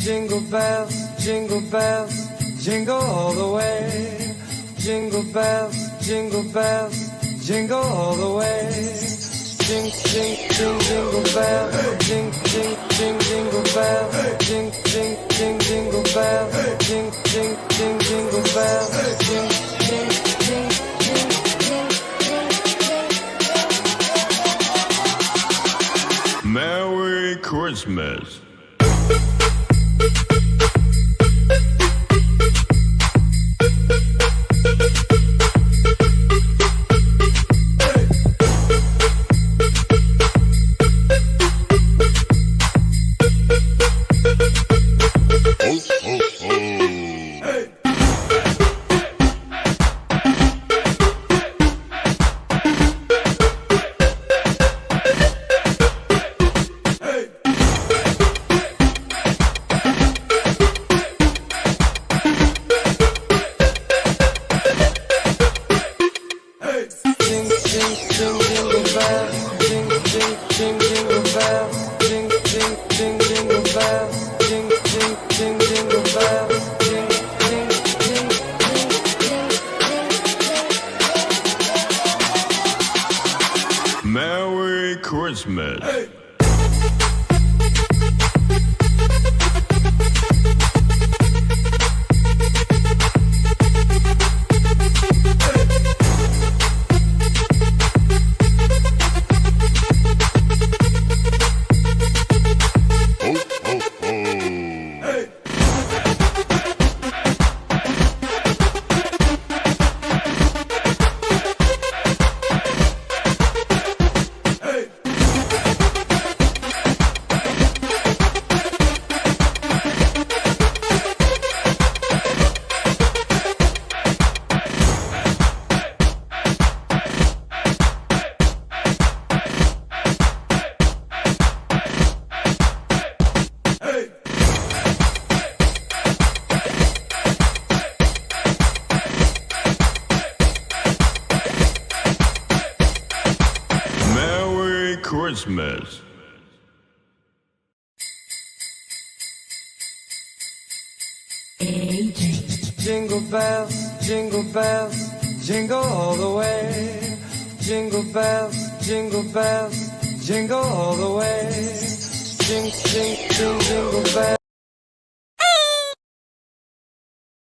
Jingle bells, jingle all the way. Jingle bells, jingle all the way. Jing, jing, jing, jingle bells. Jing, jing, jing, jingle bells. Jing, jing, jing, jingle bells. Jing, jing, jing, jingle bells. Jing, jing, jing, jing, jing, jing. Merry Christmas. Merry Christmas. Hey. Christmas. Jingle bells, jingle all the way. Jingle bells, jingle all the way. Jing, jing, jing, jingle bells.